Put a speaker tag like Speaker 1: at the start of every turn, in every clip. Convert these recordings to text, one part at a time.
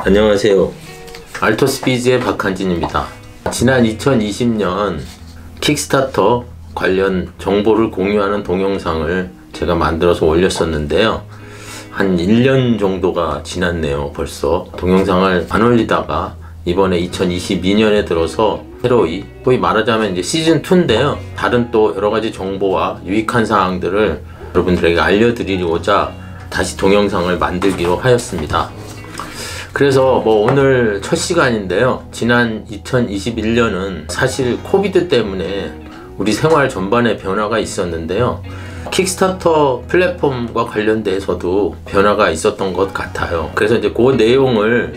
Speaker 1: 안녕하세요. 알토스피즈의 박한진입니다. 지난 2020년 킥스타터 관련 정보를 공유하는 동영상을 제가 만들어서 올렸었는데요. 한 1년 정도가 지났네요. 벌써 동영상을 안 올리다가 이번에 2022년에 들어서 새로이, 거의 말하자면 이제 시즌2인데요. 다른 또 여러가지 정보와 유익한 사항들을 여러분들에게 알려드리고자 다시 동영상을 만들기로 하였습니다. 그래서 오늘 첫 시간인데요. 지난 2021년은 사실 코비드 때문에 우리 생활 전반에 변화가 있었는데요. 킥스타터 플랫폼과 관련돼서도 변화가 있었던 것 같아요. 그래서 이제 그 내용을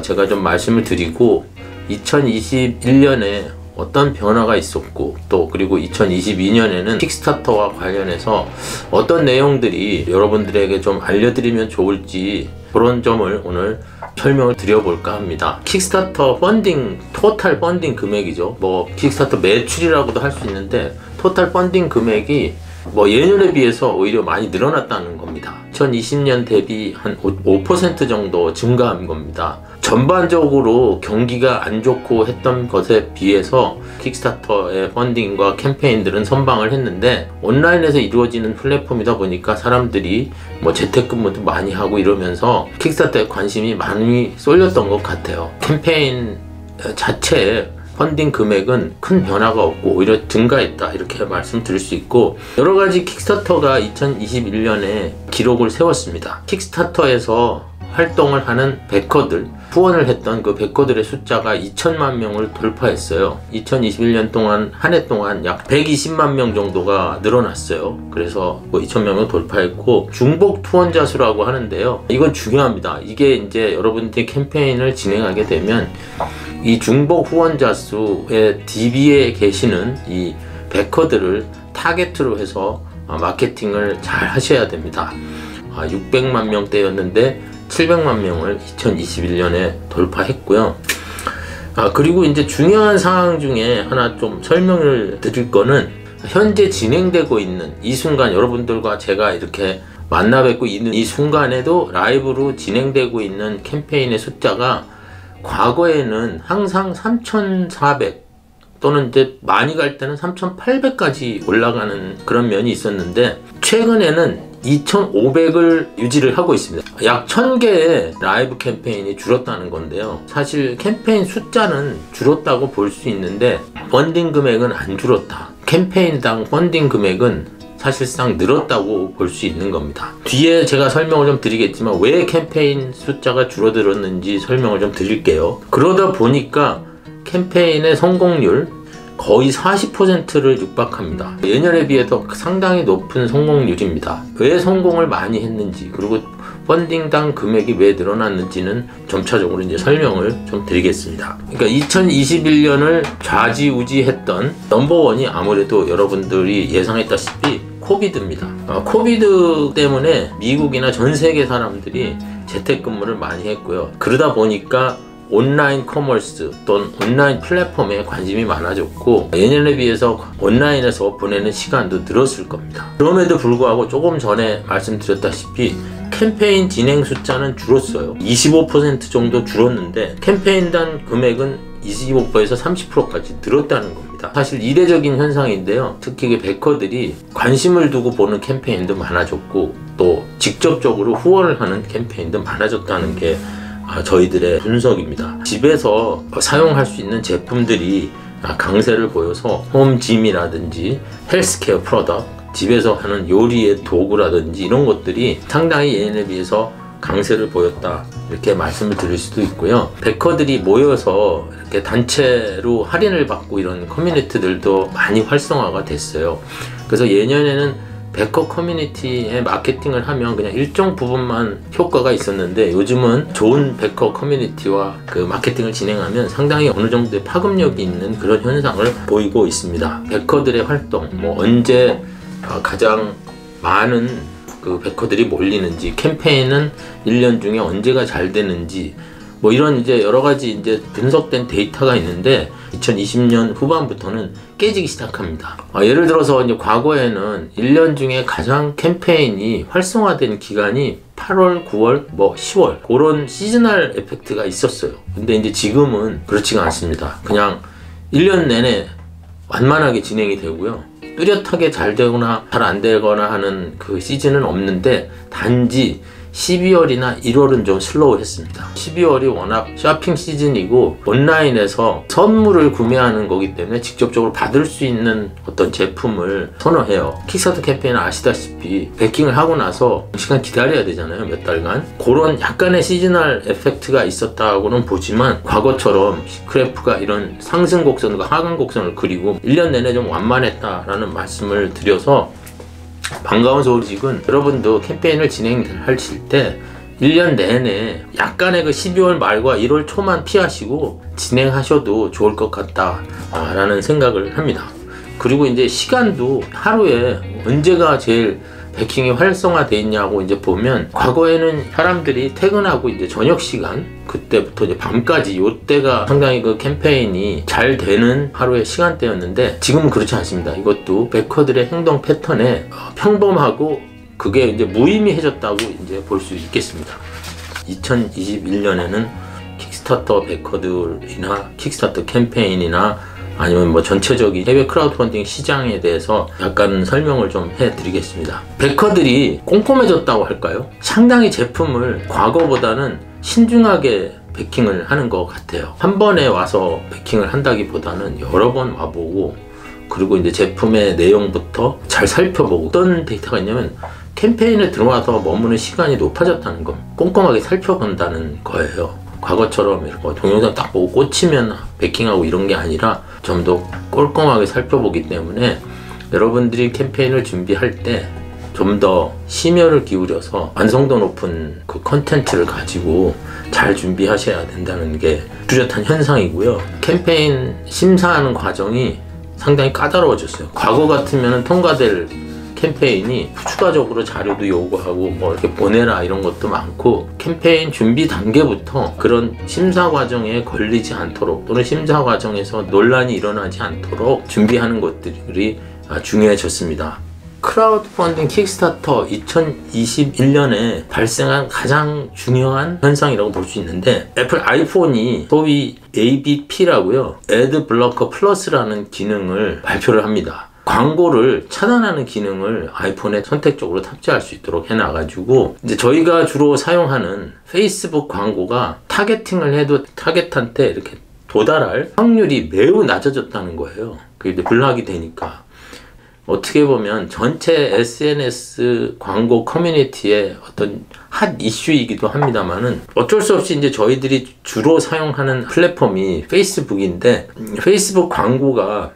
Speaker 1: 제가 좀 말씀을 드리고 2021년에 어떤 변화가 있었고 또 그리고 2022년에는 킥스타터와 관련해서 어떤 내용들이 여러분들에게 좀 알려드리면 좋을지 그런 점을 오늘 설명을 드려볼까 합니다. 킥스타터 펀딩, 토탈 펀딩 금액이죠. 킥스타터 매출이라고도 할 수 있는데 토탈 펀딩 금액이 예년에 비해서 오히려 많이 늘어났다는 겁니다. 2020년 대비 한 5% 정도 증가한 겁니다. 전반적으로 경기가 안 좋고 했던 것에 비해서 킥스타터의 펀딩과 캠페인들은 선방을 했는데 온라인에서 이루어지는 플랫폼이다 보니까 사람들이 재택근무도 많이 하고 이러면서 킥스타터에 관심이 많이 쏠렸던 것 같아요. 캠페인 자체에 펀딩 금액은 큰 변화가 없고 오히려 증가했다 이렇게 말씀드릴 수 있고, 여러가지 킥스타터가 2021년에 기록을 세웠습니다. 킥스타터에서 활동을 하는 베커들, 후원을 했던 그 베커들의 숫자가 2천만 명을 돌파했어요. 2021년 동안 한 해 동안 약 120만 명 정도가 늘어났어요. 그래서 2,000명을 돌파했고, 중복 후원자 수라고 하는데요. 이건 중요합니다. 이게 이제 여러분들이 캠페인을 진행하게 되면 이 중복 후원자 수의 DB에 계시는 이 베커들을 타겟으로 해서 마케팅을 잘 하셔야 됩니다. 600만 명대였는데 700만 명을 2021년에 돌파했고요. 그리고 이제 중요한 사항 중에 하나 좀 설명을 드릴 거는, 현재 진행되고 있는 이 순간 여러분들과 제가 이렇게 만나 뵙고 있는 이 순간에도 라이브로 진행되고 있는 캠페인의 숫자가 과거에는 항상 3,400 또는 이제 많이 갈 때는 3,800까지 올라가는 그런 면이 있었는데, 최근에는 2,500을 유지를 하고 있습니다. 약 1,000개의 라이브 캠페인이 줄었다는 건데요. 사실 캠페인 숫자는 줄었다고 볼 수 있는데 펀딩 금액은 안 줄었다. 캠페인당 펀딩 금액은 사실상 늘었다고 볼 수 있는 겁니다. 뒤에 제가 설명을 좀 드리겠지만 왜 캠페인 숫자가 줄어들었는지 설명을 좀 드릴게요. 그러다 보니까 캠페인의 성공률 거의 40%를 육박합니다. 예년에 비해서 상당히 높은 성공률입니다. 왜 성공을 많이 했는지, 그리고 펀딩당 금액이 왜 늘어났는지는 점차적으로 이제 설명을 좀 드리겠습니다. 그러니까 2021년을 좌지우지했던 넘버원이 아무래도 여러분들이 예상했다시피 코비드입니다. 코비드 때문에 미국이나 전 세계 사람들이 재택근무를 많이 했고요. 그러다 보니까 온라인 커머스 또는 온라인 플랫폼에 관심이 많아졌고, 예년에 비해서 온라인에서 보내는 시간도 늘었을 겁니다. 그럼에도 불구하고 조금 전에 말씀드렸다시피 캠페인 진행 숫자는 줄었어요. 25% 정도 줄었는데 캠페인당 금액은 25%에서 30%까지 늘었다는 겁니다. 사실 이례적인 현상인데요. 특히 베커들이 관심을 두고 보는 캠페인도 많아졌고 또 직접적으로 후원을 하는 캠페인도 많아졌다는 게 저희들의 분석입니다. 집에서 사용할 수 있는 제품들이 강세를 보여서 홈짐이라든지 헬스케어 프로덕트, 집에서 하는 요리의 도구라든지 이런 것들이 상당히 예년에 비해서 강세를 보였다 이렇게 말씀을 드릴 수도 있고요. 베커들이 모여서 이렇게 단체로 할인을 받고 이런 커뮤니티들도 많이 활성화가 됐어요. 그래서 예년에는 베커 커뮤니티에 마케팅을 하면 그냥 일정 부분만 효과가 있었는데, 요즘은 좋은 베커 커뮤니티와 그 마케팅을 진행하면 상당히 어느 정도의 파급력이 있는 그런 현상을 보이고 있습니다. 베커들의 활동, 언제 가장 많은 그 베커들이 몰리는지, 캠페인은 1년 중에 언제가 잘 되는지, 뭐 이런 이제 여러 가지 이제 분석된 데이터가 있는데 2020년 후반부터는 깨지기 시작합니다. 예를 들어서 이제 과거에는 1년 중에 가장 캠페인이 활성화된 기간이 8월, 9월, 뭐 10월 그런 시즈널 에펙트가 있었어요. 근데 이제 지금은 그렇지가 않습니다. 그냥 1년 내내 완만하게 진행이 되고요. 뚜렷하게 잘 되거나 잘 안 되거나 하는 그 시즌은 없는데 단지 12월이나 1월은 좀 슬로우했습니다. 12월이 워낙 쇼핑 시즌이고 온라인에서 선물을 구매하는 거기 때문에 직접적으로 받을 수 있는 어떤 제품을 선호해요. 킥스타터 캠페인은 아시다시피 베킹을 하고 나서 시간 기다려야 되잖아요. 몇 달간. 그런 약간의 시즈널 에펙트가 있었다고는 보지만 과거처럼 시크래프가 이런 상승 곡선과 하강 곡선을 그리고 1년 내내 좀 완만했다라는 말씀을 드려서 반가운 소식은 여러분도 캠페인을 진행하실 때 1년 내내 약간의 그 12월 말과 1월 초만 피하시고 진행하셔도 좋을 것 같다 라는 생각을 합니다. 그리고 이제 시간도 하루에 언제가 제일 베킹이 활성화돼 있냐고 이제 보면 과거에는 사람들이 퇴근하고 이제 저녁 시간 그때부터 이제 밤까지 요때가 상당히 그 캠페인이 잘 되는 하루의 시간대였는데 지금은 그렇지 않습니다. 이것도 베커들의 행동 패턴에 평범하고 그게 이제 무의미해졌다고 이제 볼 수 있겠습니다. 2021년에는 킥스타터 베커들이나 킥스타터 캠페인이나 아니면 뭐 전체적인 해외 크라우드 펀딩 시장에 대해서 약간 설명을 좀 해드리겠습니다. 베커들이 꼼꼼해졌다고 할까요? 상당히 제품을 과거보다는 신중하게 베킹을 하는 것 같아요. 한 번에 와서 베킹을 한다기보다는 여러 번 와보고 그리고 이제 제품의 내용부터 잘 살펴보고 어떤 데이터가 있냐면 캠페인에 들어와서 머무는 시간이 높아졌다는 거 꼼꼼하게 살펴본다는 거예요. 과거처럼 이렇게 동영상 딱 보고 꽂히면 베킹하고 이런 게 아니라 좀 더 꼼꼼하게 살펴보기 때문에 여러분들이 캠페인을 준비할 때 좀 더 심혈을 기울여서 완성도 높은 그 컨텐츠를 가지고 잘 준비하셔야 된다는 게 뚜렷한 현상이고요. 캠페인 심사하는 과정이 상당히 까다로워졌어요. 과거 같으면 통과될 캠페인이 추가적으로 자료도 요구하고 뭐 이렇게 보내라 이런 것도 많고 캠페인 준비 단계부터 그런 심사 과정에 걸리지 않도록 또는 심사 과정에서 논란이 일어나지 않도록 준비하는 것들이 중요해졌습니다. 크라우드 펀딩 킥스타터 2021년에 발생한 가장 중요한 현상이라고 볼 수 있는데 애플 아이폰이 소위 ABP라고요. 애드 블로커 플러스라는 기능을 발표를 합니다. 광고를 차단하는 기능을 아이폰에 선택적으로 탑재할 수 있도록 해놔가지고 이제 저희가 주로 사용하는 페이스북 광고가 타겟팅을 해도 타겟한테 이렇게 도달할 확률이 매우 낮아졌다는 거예요. 그게 이제 블락이 되니까 어떻게 보면 전체 SNS 광고 커뮤니티의 어떤 핫 이슈이기도 합니다만은 어쩔 수 없이 이제 저희들이 주로 사용하는 플랫폼이 페이스북인데 페이스북 광고가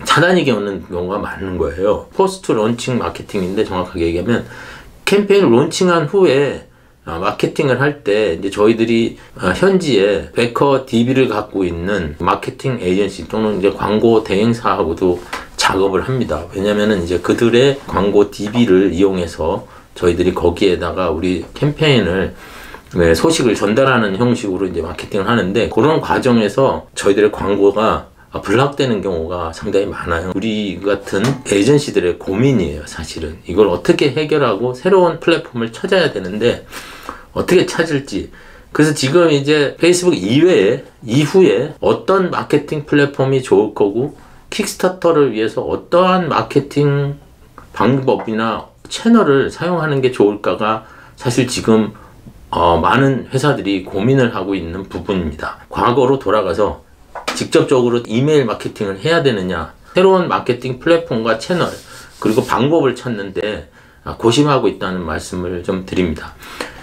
Speaker 1: 차단이 오는 경우가 많은 거예요. 포스트 론칭 마케팅인데 정확하게 얘기하면 캠페인을 론칭한 후에 마케팅을 할 때 이제 저희들이 현지에 베커 DB를 갖고 있는 마케팅 에이전시 또는 이제 광고 대행사하고도 작업을 합니다. 왜냐면은 이제 그들의 광고 DB를 이용해서 저희들이 거기에다가 우리 캠페인을 소식을 전달하는 형식으로 이제 마케팅을 하는데 그런 과정에서 저희들의 광고가 블락되는 경우가 상당히 많아요. 우리 같은 에이전시들의 고민이에요. 사실은 이걸 어떻게 해결하고 새로운 플랫폼을 찾아야 되는데 어떻게 찾을지. 그래서 지금 이제 페이스북 이후에 어떤 마케팅 플랫폼이 좋을 거고 킥스타터를 위해서 어떠한 마케팅 방법이나 채널을 사용하는 게 좋을까가 사실 지금 많은 회사들이 고민을 하고 있는 부분입니다. 과거로 돌아가서 직접적으로 이메일 마케팅을 해야 되느냐, 새로운 마케팅 플랫폼과 채널 그리고 방법을 찾는데 고심하고 있다는 말씀을 좀 드립니다.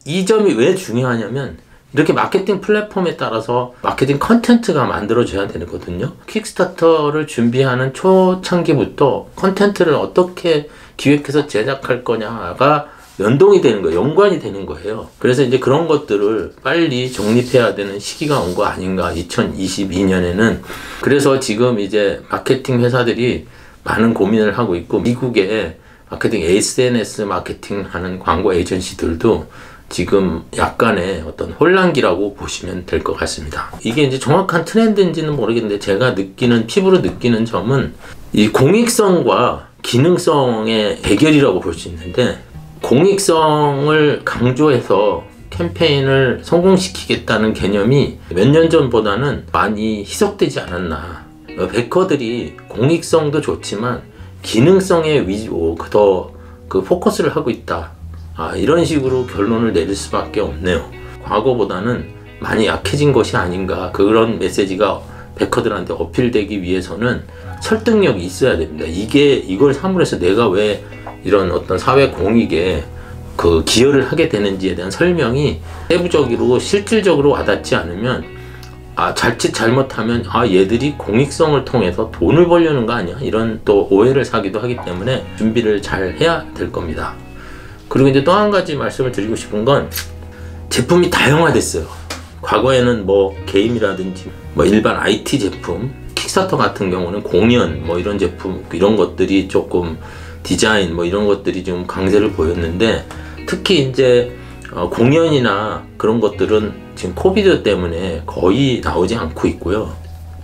Speaker 1: 이 점이 왜 중요하냐면 이렇게 마케팅 플랫폼에 따라서 마케팅 컨텐츠가 만들어져야 되거든요. 킥스타터를 준비하는 초창기부터 컨텐츠를 어떻게 기획해서 제작할 거냐가 연동이 되는 거예요. 연관이 되는 거예요. 그래서 이제 그런 것들을 빨리 정립해야 되는 시기가 온 거 아닌가 2022년에는. 그래서 지금 이제 마케팅 회사들이 많은 고민을 하고 있고 미국의 마케팅 SNS 마케팅 하는 광고 에이전시들도 지금 약간의 어떤 혼란기라고 보시면 될 것 같습니다. 이게 이제 정확한 트렌드인지는 모르겠는데 제가 피부로 느끼는 점은 이 공익성과 기능성의 대결이라고 볼 수 있는데, 공익성을 강조해서 캠페인을 성공시키겠다는 개념이 몇 년 전보다는 많이 희석되지 않았나. 베커들이 공익성도 좋지만 기능성에 더 포커스를 하고 있다. 이런 식으로 결론을 내릴 수밖에 없네요. 과거보다는 많이 약해진 것이 아닌가. 그런 메시지가 베커들한테 어필되기 위해서는 설득력이 있어야 됩니다. 이걸 사물해서 내가 왜 이런 어떤 사회 공익에 기여를 하게 되는지에 대한 설명이 세부적으로 실질적으로 와닿지 않으면, 자칫 잘못하면 얘들이 공익성을 통해서 돈을 벌려는 거 아니야, 이런 또 오해를 사기도 하기 때문에 준비를 잘 해야 될 겁니다. 그리고 이제 또 한 가지 말씀을 드리고 싶은 건, 제품이 다양화됐어요. 과거에는 게임이라든지 일반 IT 제품, 킥스타터 같은 경우는 공연 이런 제품, 이런 것들이 조금 디자인 이런 것들이 좀 강세를 보였는데, 특히 이제 공연이나 그런 것들은 지금 코비드 때문에 거의 나오지 않고 있고요.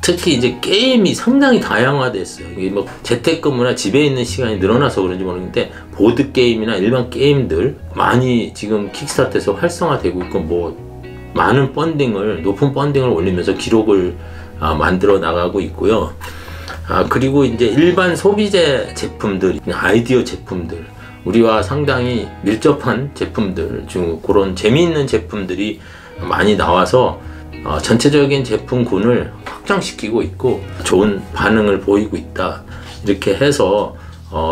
Speaker 1: 특히 이제 게임이 상당히 다양화됐어요. 이게 재택근무나 집에 있는 시간이 늘어나서 그런지 모르겠는데, 보드 게임이나 일반 게임들 많이 지금 킥스타터에서 활성화되고 있고, 많은 높은 펀딩을 올리면서 기록을 만들어 나가고 있고요. 그리고 이제 일반 소비재 제품들, 아이디어 제품들, 우리와 상당히 밀접한 제품들 중 그런 재미있는 제품들이 많이 나와서 전체적인 제품군을 확장시키고 있고 좋은 반응을 보이고 있다. 이렇게 해서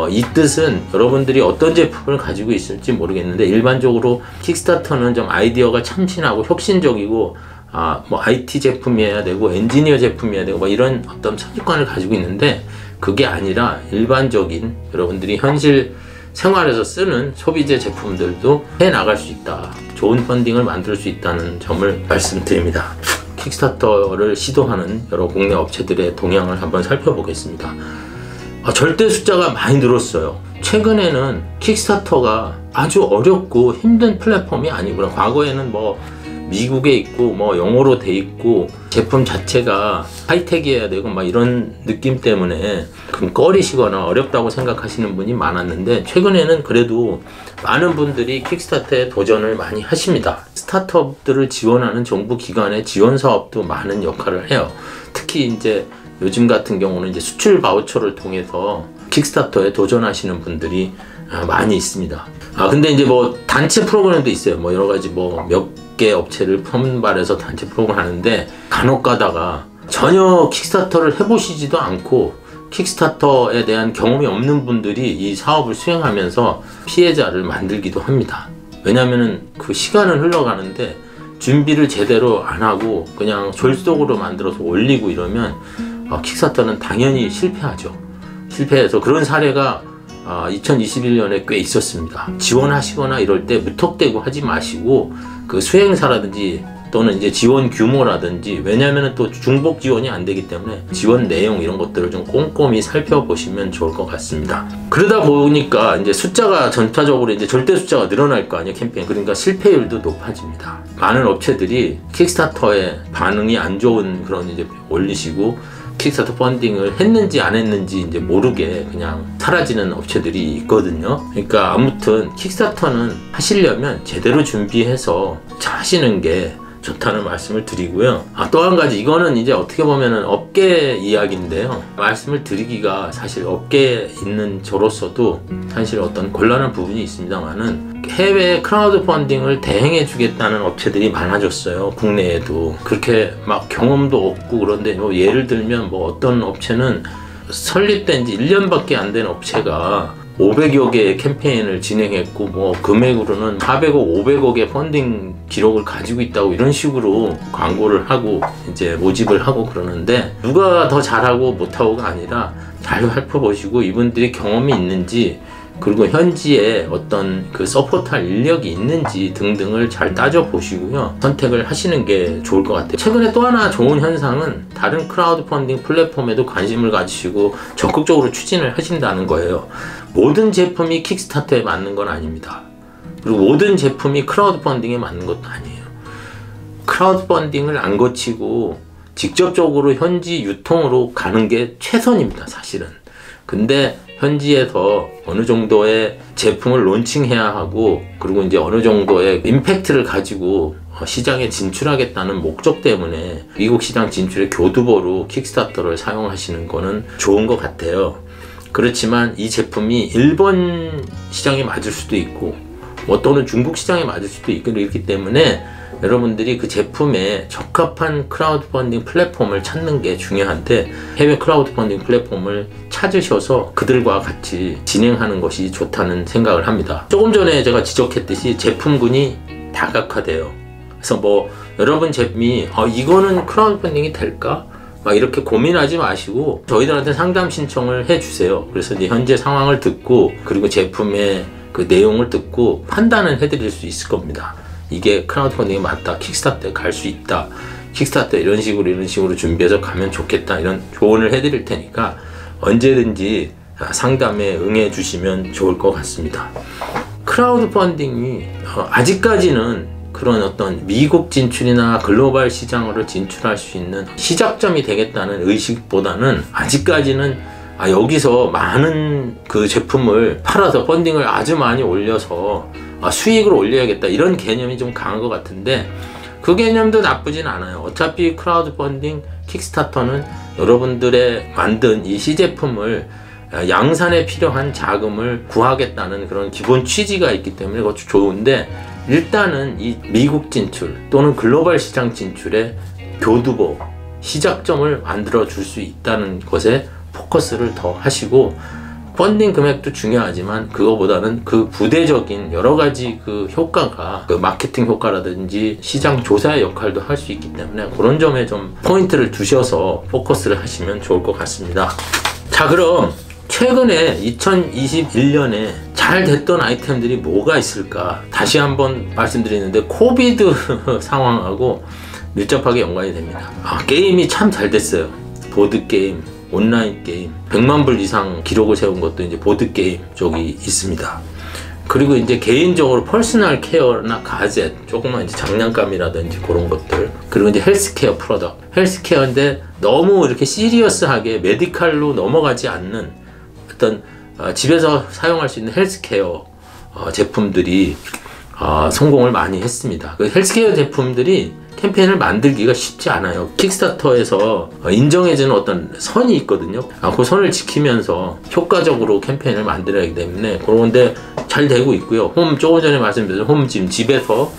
Speaker 1: 이 뜻은 여러분들이 어떤 제품을 가지고 있을지 모르겠는데, 일반적으로 킥스타터는 좀 아이디어가 참신하고 혁신적이고 IT 제품이어야 되고 엔지니어 제품이어야 되고 이런 어떤 선입관을 가지고 있는데, 그게 아니라 일반적인 여러분들이 현실 생활에서 쓰는 소비재 제품들도 해 나갈 수 있다. 좋은 펀딩을 만들 수 있다는 점을 말씀드립니다. 킥스타터를 시도하는 여러 국내 업체들의 동향을 한번 살펴보겠습니다. 절대 숫자가 많이 늘었어요. 최근에는 킥스타터가 아주 어렵고 힘든 플랫폼이 아니구나. 과거에는 미국에 있고 영어로 돼 있고 제품 자체가 하이텍이어야 되고 이런 느낌 때문에 꺼리시거나 어렵다고 생각하시는 분이 많았는데, 최근에는 그래도 많은 분들이 킥스타터에 도전을 많이 하십니다. 스타트업들을 지원하는 정부 기관의 지원 사업도 많은 역할을 해요. 특히 이제 요즘 같은 경우는 이제 수출 바우처를 통해서 킥스타터에 도전하시는 분들이 많이 있습니다. 근데 이제 단체 프로그램도 있어요. 여러 가지 몇 개 업체를 선발해서 단체 프로그램 하는데, 간혹 가다가 전혀 킥스타터를 해보시지도 않고 킥스타터에 대한 경험이 없는 분들이 이 사업을 수행하면서 피해자를 만들기도 합니다. 왜냐면은 그 시간은 흘러가는데 준비를 제대로 안 하고 그냥 졸속으로 만들어서 올리고 이러면 킥스타터는 당연히 실패하죠. 실패해서 그런 사례가 2021년에 꽤 있었습니다. 지원하시거나 이럴 때 무턱대고 하지 마시고 그 수행사라든지 또는 이제 지원 규모라든지, 왜냐하면 또 중복 지원이 안 되기 때문에 지원 내용 이런 것들을 좀 꼼꼼히 살펴보시면 좋을 것 같습니다. 그러다 보니까 이제 숫자가 전파적으로 이제 절대 숫자가 늘어날 거 아니에요, 캠페인. 그러니까 실패율도 높아집니다. 많은 업체들이 킥스타터에 반응이 안 좋은 그런 이제 올리시고 킥스타터 펀딩을 했는지 안 했는지 이제 모르게 그냥 사라지는 업체들이 있거든요. 그러니까 아무튼 킥스타터는 하시려면 제대로 준비해서 잘 하시는 게 좋다는 말씀을 드리고요. 또 한 가지, 이거는 이제 어떻게 보면은 업계 이야기인데요. 말씀을 드리기가 사실 업계에 있는 저로서도 사실 어떤 곤란한 부분이 있습니다만은, 해외 크라우드 펀딩을 대행해 주겠다는 업체들이 많아졌어요. 국내에도. 그렇게 경험도 없고 그런데 예를 들면 어떤 업체는 설립된 지 1년밖에 안 된 업체가 500여 개의 캠페인을 진행했고 금액으로는 400억, 500억의 펀딩 기록을 가지고 있다고 이런 식으로 광고를 하고 이제 모집을 하고 그러는데, 누가 더 잘하고 못하고가 아니라 잘 살펴보시고 이분들이 경험이 있는지, 그리고 현지에 어떤 서포트할 인력이 있는지 등등을 잘 따져보시고요. 선택을 하시는 게 좋을 것 같아요. 최근에 또 하나 좋은 현상은 다른 크라우드 펀딩 플랫폼에도 관심을 가지시고 적극적으로 추진을 하신다는 거예요. 모든 제품이 킥스타터에 맞는 건 아닙니다. 그리고 모든 제품이 크라우드 펀딩에 맞는 것도 아니에요. 크라우드 펀딩을 안 거치고 직접적으로 현지 유통으로 가는 게 최선입니다, 사실은. 근데 현지에서 어느 정도의 제품을 론칭해야 하고, 그리고 이제 어느 정도의 임팩트를 가지고 시장에 진출하겠다는 목적 때문에 미국 시장 진출의 교두보로 킥스타터를 사용하시는 거는 좋은 것 같아요. 그렇지만 이 제품이 일본 시장에 맞을 수도 있고, 또는 중국 시장에 맞을 수도 있고, 이렇기 때문에 여러분들이 그 제품에 적합한 크라우드 펀딩 플랫폼을 찾는 게 중요한데, 해외 크라우드 펀딩 플랫폼을 찾으셔서 그들과 같이 진행하는 것이 좋다는 생각을 합니다. 조금 전에 제가 지적했듯이 제품군이 다각화돼요. 그래서 뭐 여러분 제품이 이거는 크라우드 펀딩이 될까? 막 이렇게 고민하지 마시고 저희들한테 상담 신청을 해주세요. 그래서 이제 현재 상황을 듣고, 그리고 제품의 그 내용을 듣고 판단을 해드릴 수 있을 겁니다. 이게 크라우드 펀딩이 맞다, 킥스타터에 갈 수 있다, 킥스타터 이런 식으로 준비해서 가면 좋겠다, 이런 조언을 해드릴 테니까 언제든지 상담에 응해 주시면 좋을 것 같습니다. 크라우드 펀딩이 아직까지는 그런 어떤 미국 진출이나 글로벌 시장으로 진출할 수 있는 시작점이 되겠다는 의식보다는, 아직까지는 여기서 많은 그 제품을 팔아서 펀딩을 아주 많이 올려서 수익을 올려야겠다, 이런 개념이 좀 강한 것 같은데, 그 개념도 나쁘진 않아요. 어차피 크라우드 펀딩 킥스타터는 여러분들의 만든 이 시제품을 양산에 필요한 자금을 구하겠다는 그런 기본 취지가 있기 때문에 그것도 좋은데, 일단은 이 미국 진출 또는 글로벌 시장 진출의 교두보, 시작점을 만들어 줄 수 있다는 것에 포커스를 더 하시고, 펀딩 금액도 중요하지만 그거보다는 그 부대적인 여러 가지 그 효과가, 그 마케팅 효과라든지 시장 조사의 역할도 할 수 있기 때문에 그런 점에 좀 포인트를 두셔서 포커스를 하시면 좋을 것 같습니다. 자, 그럼 최근에 2021년에 잘 됐던 아이템들이 뭐가 있을까? 다시 한번 말씀드리는데, 코비드 상황하고 밀접하게 연관이 됩니다. 게임이 참 잘 됐어요. 보드게임, 온라인 게임, 100만 불 이상 기록을 세운 것도 이제 보드게임 쪽이 있습니다. 그리고 이제 개인적으로 퍼스널 케어나 가젯, 조그만 이제 장난감이라든지 그런 것들, 그리고 이제 헬스케어 프로덕트, 헬스케어인데 너무 이렇게 시리어스하게 메디칼로 넘어가지 않는 어떤 집에서 사용할 수 있는 헬스케어 제품들이 성공을 많이 했습니다. 그 헬스케어 제품들이 캠페인을 만들기가 쉽지 않아요. 킥스타터에서 인정해주는 어떤 선이 있거든요. 그 선을 지키면서 효과적으로 캠페인을 만들어야 하기 때문에 그런데 잘 되고 있고요. 조금 전에 말씀드린 홈짐, 집에서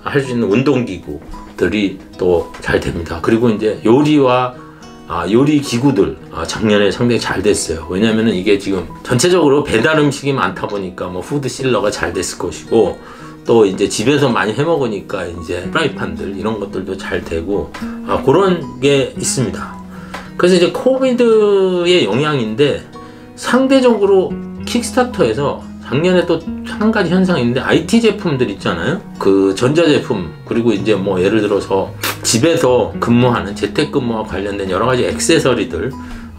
Speaker 1: 할 수 있는 운동기구들이 또 잘 됩니다. 그리고 이제 요리 기구들 작년에 상당히 잘 됐어요. 왜냐면은 이게 지금 전체적으로 배달 음식이 많다 보니까 뭐 푸드실러가 잘 됐을 것이고, 또 이제 집에서 많이 해 먹으니까 이제 프라이팬들 이런 것들도 잘 되고 그런 게 있습니다. 그래서 이제 코비드의 영향인데, 상대적으로 킥스타터에서 작년에 또 한 가지 현상이 있는데, IT 제품들 있잖아요. 그 전자제품, 그리고 이제 뭐 예를 들어서 집에서 근무하는 재택근무와 관련된 여러 가지 액세서리들,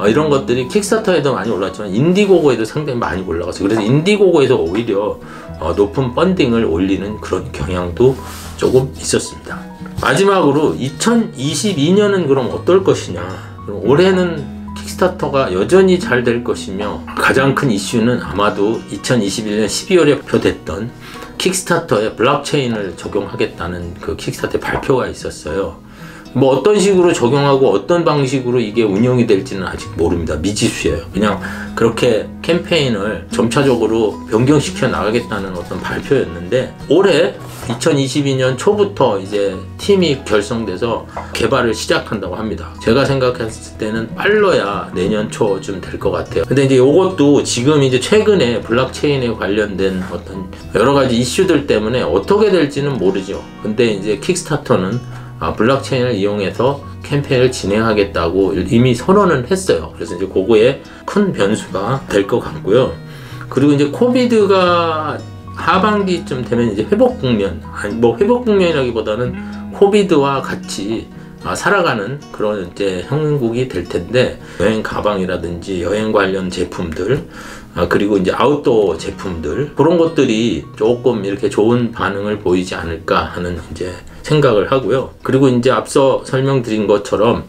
Speaker 1: 이런 것들이 킥스타터에도 많이 올랐지만 인디고고에도 상당히 많이 올라갔어요. 그래서 인디고고에서 오히려 높은 펀딩을 올리는 그런 경향도 조금 있었습니다. 마지막으로 2022년은 그럼 어떨 것이냐. 그럼 올해는 킥스타터가 여전히 잘 될 것이며, 가장 큰 이슈는 아마도 2021년 12월에 발표됐던 킥스타터에 블록체인을 적용하겠다는 그 킥스타터의 발표가 있었어요. 뭐 어떤 식으로 적용하고 어떤 방식으로 이게 운영이 될지는 아직 모릅니다. 미지수예요. 그냥 그렇게 캠페인을 점차적으로 변경시켜 나가겠다는 어떤 발표였는데, 올해 2022년 초부터 이제 팀이 결성돼서 개발을 시작한다고 합니다. 제가 생각했을 때는 빨라야 내년 초쯤 될 것 같아요. 근데 이제 이것도 지금 이제 최근에 블록체인에 관련된 어떤 여러 가지 이슈들 때문에 어떻게 될지는 모르죠. 근데 이제 킥스타터는 블록체인을 이용해서 캠페인을 진행하겠다고 이미 선언을 했어요. 그래서 이제 그거에 큰 변수가 될 것 같고요. 그리고 이제 코비드가 하반기쯤 되면 이제 회복 국면, 뭐 회복 국면이라기보다는 코비드와 같이 살아가는 그런 이제 형국이 될 텐데, 여행 가방이라든지 여행 관련 제품들, 그리고 이제 아웃도어 제품들, 그런 것들이 조금 이렇게 좋은 반응을 보이지 않을까 하는 이제 생각을 하고요. 그리고 이제 앞서 설명드린 것처럼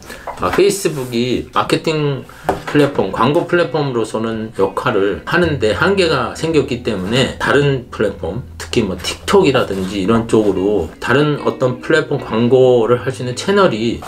Speaker 1: 페이스북이 마케팅 플랫폼, 광고 플랫폼으로서는 역할을 하는데 한계가 생겼기 때문에 다른 플랫폼, 특히 뭐 틱톡이라든지 이런 쪽으로 다른 어떤 플랫폼 광고를 할 수 있는 채널이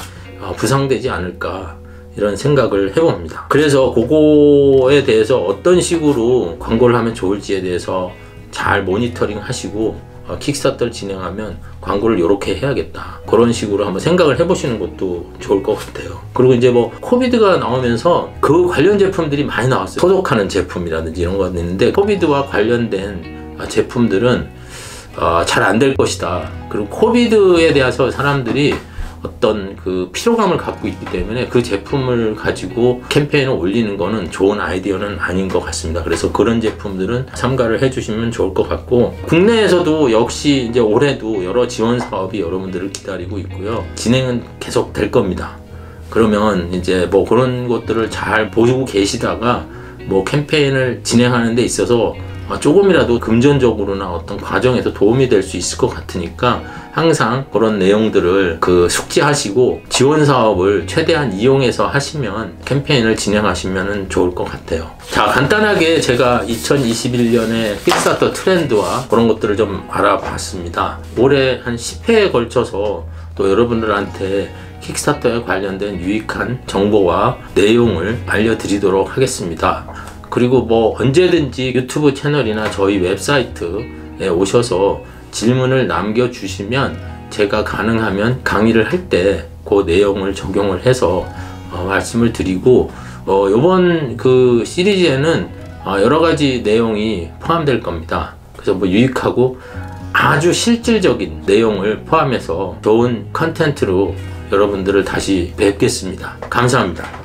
Speaker 1: 부상되지 않을까, 이런 생각을 해봅니다. 그래서 그거에 대해서 어떤 식으로 광고를 하면 좋을지에 대해서 잘 모니터링 하시고, 킥스타터를 진행하면 광고를 이렇게 해야겠다, 그런 식으로 한번 생각을 해보시는 것도 좋을 것 같아요. 그리고 이제 뭐 코비드가 나오면서 그 관련 제품들이 많이 나왔어요. 소독하는 제품이라든지 이런 거 있는데, 코비드와 관련된 제품들은 잘 안 될 것이다. 그리고 코비드에 대해서 사람들이 어떤 그 피로감을 갖고 있기 때문에 그 제품을 가지고 캠페인을 올리는 거는 좋은 아이디어는 아닌 것 같습니다. 그래서 그런 제품들은 삼가를 해주시면 좋을 것 같고, 국내에서도 역시 이제 올해도 여러 지원 사업이 여러분들을 기다리고 있고요. 진행은 계속 될 겁니다. 그러면 이제 뭐 그런 것들을 잘 보시고 계시다가 뭐 캠페인을 진행하는 데 있어서 조금이라도 금전적으로나 어떤 과정에서 도움이 될 수 있을 것 같으니까 항상 그런 내용들을 숙지하시고 지원 사업을 최대한 이용해서 하시면, 캠페인을 진행하시면 좋을 것 같아요. 자, 간단하게 제가 2021년의 킥스타터 트렌드와 그런 것들을 좀 알아봤습니다. 올해 한 10회에 걸쳐서 또 여러분들한테 킥스타터에 관련된 유익한 정보와 내용을 알려드리도록 하겠습니다. 그리고 뭐 언제든지 유튜브 채널이나 저희 웹사이트에 오셔서 질문을 남겨주시면 제가 가능하면 강의를 할 때 그 내용을 적용을 해서 말씀을 드리고, 요번 그 시리즈에는 여러 가지 내용이 포함될 겁니다. 그래서 뭐 유익하고 아주 실질적인 내용을 포함해서 좋은 컨텐츠로 여러분들을 다시 뵙겠습니다. 감사합니다.